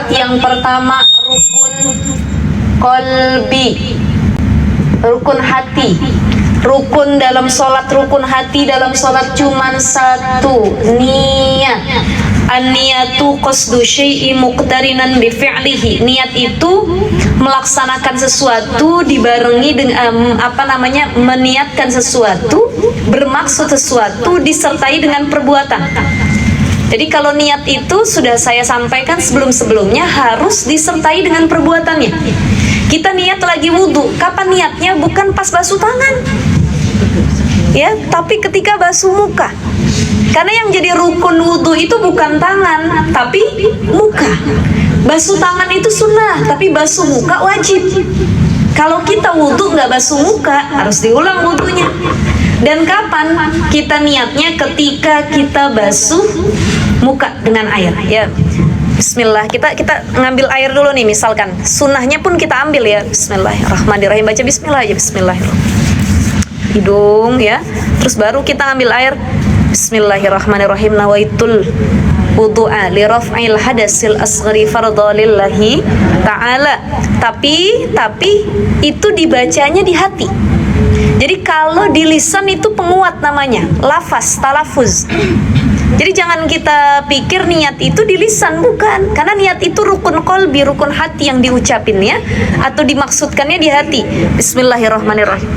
sholat yang pertama rukun kolbi, rukun hati. Rukun dalam sholat, rukun hati dalam sholat cuman satu, niat. An-niyatu qasdu syai'i muqtarinan bi fi'lihi. Niat itu melaksanakan sesuatu dibarengi dengan meniatkan sesuatu, bermaksud sesuatu disertai dengan perbuatan. Jadi kalau niat itu sudah saya sampaikan sebelum-sebelumnya harus disertai dengan perbuatannya. Kita niat lagi wudhu, kapan niatnya? Bukan pas basuh tangan, ya, tapi ketika basuh muka. Karena yang jadi rukun wudhu itu bukan tangan, tapi muka. Basuh tangan itu sunnah, tapi basuh muka wajib. Kalau kita wudhu nggak basuh muka, harus diulang wudhunya. Dan kapan kita niatnya? Ketika kita basuh muka dengan air, ya. Bismillah, kita ngambil air dulu nih, misalkan sunnahnya pun kita ambil ya. Bismillahirrahmanirrahim, baca bismillah aja, bismillahirrahmanirrahim, hidung ya, terus baru kita ambil air. Bismillahirrahmanirrahim, nawaitul wudu'a li raf'il hadasil asghari fardha lillahi ta'ala. Tapi itu dibacanya di hati. Jadi kalau di lisan itu penguat namanya, lafaz, talafuz. Jadi jangan kita pikir niat itu di lisan, bukan. Karena niat itu rukun kolbi, rukun hati yang diucapinnya atau dimaksudkannya di hati. Bismillahirrahmanirrahim.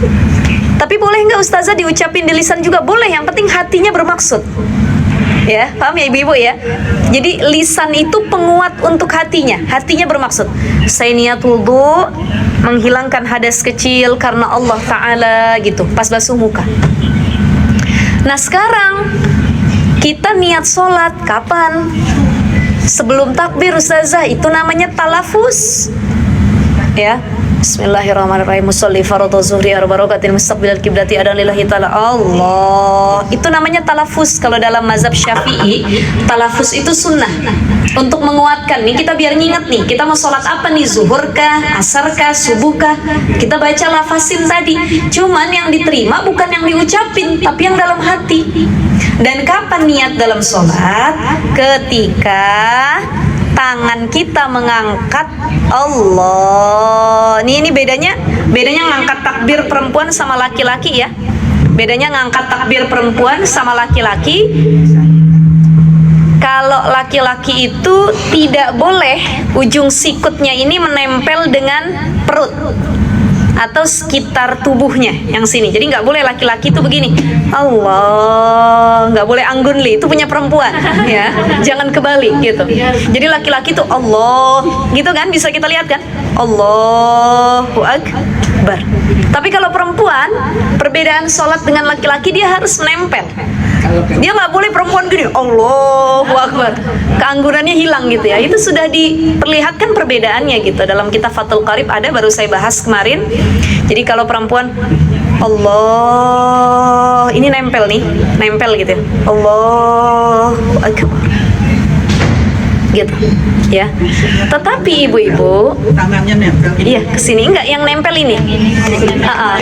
Tapi boleh nggak ustazah diucapin di lisan juga? Boleh, yang penting hatinya bermaksud. Ya, paham ya ibu-ibu ya? Jadi lisan itu penguat untuk hatinya bermaksud. Saya niat wudu menghilangkan hadas kecil karena Allah Ta'ala gitu, pas basuh muka. Nah sekarang kita niat sholat kapan? Sebelum takbir ustazah, itu namanya talafuz, ya. Bismillahirrahmanirrahim. Musolli fardhu zuhri arba rakatin mustaqbilal qiblati adan lillahi ta'ala. Allah. Itu namanya talafuz. Kalau dalam mazhab Syafi'i, talafuz itu sunnah. Untuk menguatkan nih, kita biar nginget nih, kita mau sholat apa nih? Zuhur kah, asar kah, subuh kah? Kita baca lafazin tadi. Cuman yang diterima bukan yang diucapin, tapi yang dalam hati. Dan kapan niat dalam sholat? Ketika tangan kita mengangkat Allah. Ini bedanya ngangkat takbir perempuan sama laki-laki ya. Bedanya ngangkat takbir perempuan sama laki-laki. Kalau laki-laki itu tidak boleh ujung sikutnya ini menempel dengan perut atau sekitar tubuhnya yang sini. Jadi nggak boleh laki-laki itu begini, Allah, nggak boleh anggunli, itu punya perempuan ya, jangan kebalik gitu. Jadi laki-laki itu Allah gitu kan, bisa kita lihat kan, Allahu Akbar. Tapi kalau perempuan, perbedaan sholat dengan laki-laki, dia harus menempel. Dia nggak boleh perempuan gini, Allahu Akbar, keanggurannya hilang gitu ya. Itu sudah diperlihatkan perbedaannya gitu. Dalam kitab Fathul Qarib ada, baru saya bahas kemarin. Jadi kalau perempuan Allah, ini nempel gitu ya. Allahu Akbar gitu ya. Tetapi ibu-ibu, tangannya nempel. iya kesini enggak, yang nempel ini.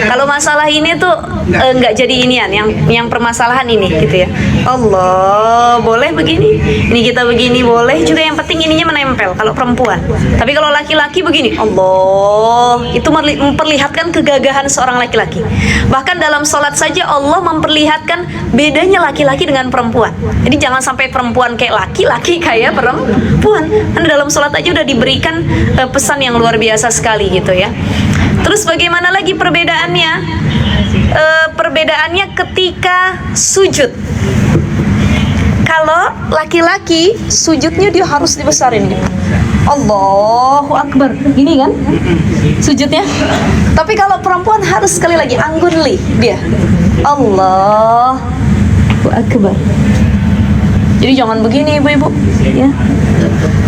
Kalau masalah ini tuh enggak jadi inian, yang permasalahan ini gitu ya. Allah, boleh begini, ini kita begini boleh juga, yang penting ininya menempel kalau perempuan. Tapi kalau laki-laki begini, Allah, itu memperlihatkan kegagahan seorang laki-laki. Bahkan dalam sholat saja Allah memperlihatkan bedanya laki-laki dengan perempuan. Jadi jangan sampai perempuan kayak laki kayak perempuan. Karena dalam sholat aja udah diberikan pesan yang luar biasa sekali gitu ya. Terus bagaimana lagi perbedaannya? Perbedaannya ketika sujud. Kalau laki-laki sujudnya dia harus dibesarin gitu. Allahu Akbar, gini kan sujudnya. Tapi kalau perempuan harus sekali lagi anggunli dia, Allahu Akbar. Jadi jangan begini ibu-ibu ya.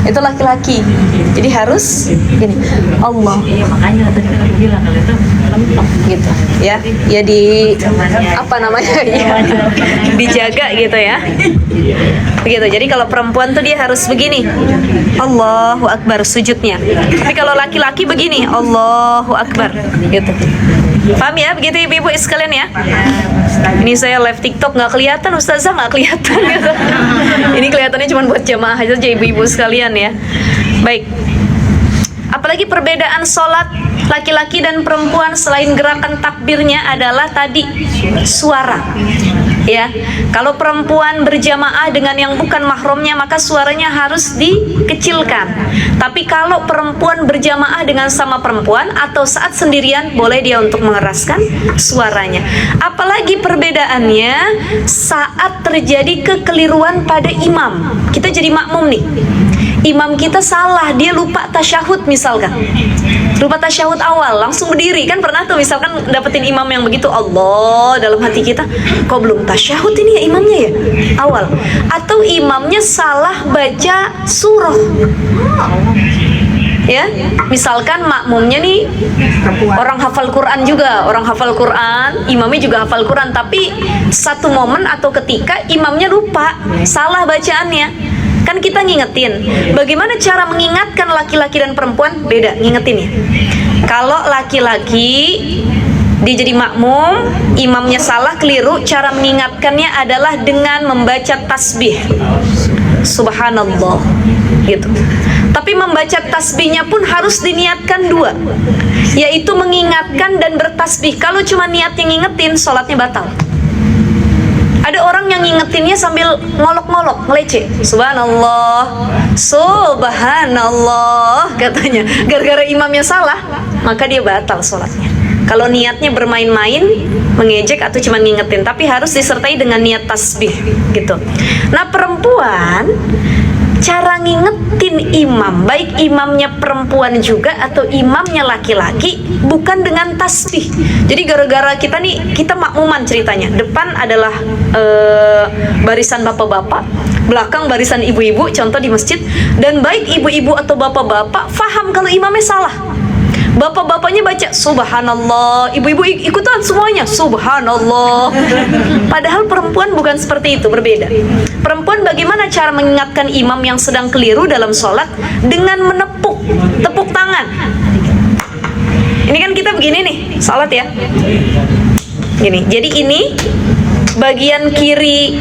Itu laki-laki. Jadi harus gini. Allah. Iya, makanya tadi kan aku bilang kalau itu lempeng gitu ya. Ya di apa namanya? Ya, dijaga gitu ya. Begitu. Jadi kalau perempuan tuh dia harus begini. Allahu Akbar sujudnya. Tapi kalau laki-laki begini, Allahu Akbar gitu. Paham ya begitu ibu-ibu sekalian ya? Ini saya live TikTok nggak kelihatan, Ustazah nggak kelihatan gitu. Ini kelihatannya cuma buat jamaah aja ibu-ibu sekalian ya. Baik. Apalagi perbedaan sholat laki-laki dan perempuan selain gerakan takbirnya adalah tadi suara. Ya, kalau perempuan berjamaah dengan yang bukan mahramnya maka suaranya harus dikecilkan. Tapi kalau perempuan berjamaah dengan sama perempuan atau saat sendirian boleh dia untuk mengeraskan suaranya. Apalagi perbedaannya saat terjadi kekeliruan pada imam. Kita jadi makmum nih. Imam kita salah, dia lupa tasyahud misalkan. Lupa tasyahud awal, langsung berdiri. Kan pernah tuh misalkan dapetin imam yang begitu, Allah, dalam hati kita, kok belum tasyahud ini ya imamnya ya? Awal. Atau imamnya salah baca surah. Ya, misalkan makmumnya nih orang hafal Quran juga, orang hafal Quran, imamnya juga hafal Quran, tapi satu momen atau ketika imamnya lupa, salah bacaannya. Kan kita ngingetin. Bagaimana cara mengingatkan laki-laki dan perempuan? Beda ngingetin ya. Kalau laki-laki dia jadi makmum, imamnya salah, keliru, cara mengingatkannya adalah dengan membaca tasbih. Subhanallah gitu. Tapi membaca tasbihnya pun harus diniatkan dua, yaitu mengingatkan dan bertasbih. Kalau cuma niatnya ngingetin, sholatnya batal. Ada orang yang ngingetinnya sambil ngolok-ngolok, ngelece. Subhanallah, subhanallah katanya. Gara-gara imamnya salah, maka dia batal sholatnya. Kalau niatnya bermain-main, mengejek atau cuma ngingetin, tapi harus disertai dengan niat tasbih gitu. Nah perempuan, cara ngingetin imam, baik imamnya perempuan juga atau imamnya laki-laki, bukan dengan tasbih. Jadi gara-gara kita nih, kita makmuman ceritanya. Depan adalah barisan bapak-bapak, belakang barisan ibu-ibu, contoh di masjid. Dan baik ibu-ibu atau bapak-bapak faham kalau imamnya salah. Bapak-bapaknya baca subhanallah, ibu-ibu ikutan semuanya subhanallah. Padahal perempuan bukan seperti itu, berbeda. Perempuan bagaimana cara mengingatkan imam yang sedang keliru dalam sholat? Dengan menepuk, tepuk tangan. Ini kan kita begini nih, sholat ya. Gini, jadi ini bagian kiri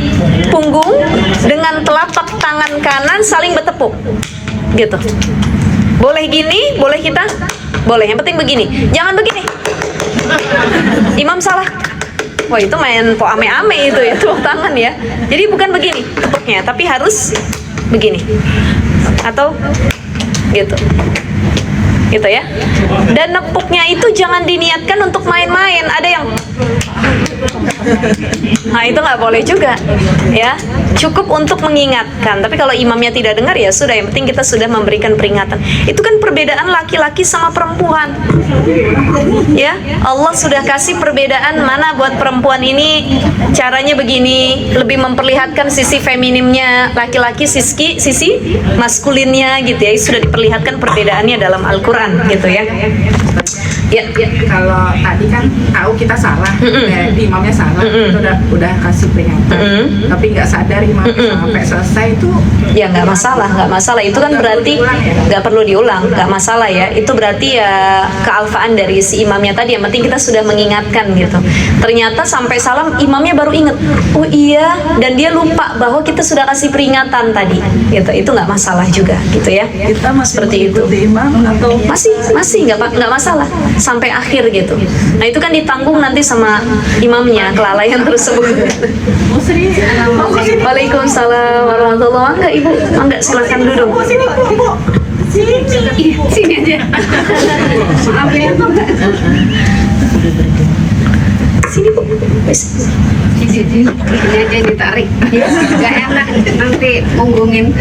punggung dengan telapak tangan kanan saling bertepuk, gitu. Boleh gini, boleh kita. Boleh, yang penting begini. Jangan begini. Imam salah. Wah, itu main po ame-ame itu ya, tepuk tangan ya. Jadi bukan begini tepuknya, tapi harus begini. Atau gitu. Gitu ya. Dan nepuknya itu jangan diniatkan untuk main-main. Ada yang nah itu nggak boleh juga ya, cukup untuk mengingatkan. Tapi kalau imamnya tidak dengar ya sudah, yang penting kita sudah memberikan peringatan. Itu kan perbedaan laki-laki sama perempuan ya. Allah sudah kasih perbedaan mana buat perempuan ini caranya begini, lebih memperlihatkan sisi feminimnya, laki-laki sisi maskulinnya gitu ya. Sudah diperlihatkan perbedaannya dalam Al-Quran gitu ya. Ya. Kalau tadi kan tahu kita salah, imamnya salah, itu udah kasih peringatan, tapi nggak sadar imamnya sampai selesai itu ya nggak masalah. Itu kan berarti nggak perlu diulang, nggak masalah ya. Itu berarti ya kealfaan dari si imamnya tadi. Yang penting kita sudah mengingatkan gitu. Ternyata sampai salam imamnya baru inget, oh iya, dan dia lupa bahwa kita sudah kasih peringatan tadi gitu. Itu nggak masalah juga gitu ya. Kita masih Seperti itu. imam atau Masih nggak masalah sampai akhir gitu. Nah itu kan ditanggung nanti sama imamnya kelalaian tersebut. Waalaikumsalam warahmatullahi wabarakatuh. Mangga ibu, mangga silakan duduk. Sini aja. Maaf ya. Sini bu, Sini aja ditarik. Gak enak nanti punggungin.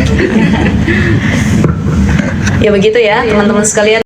ya begitu ya teman-teman sekalian.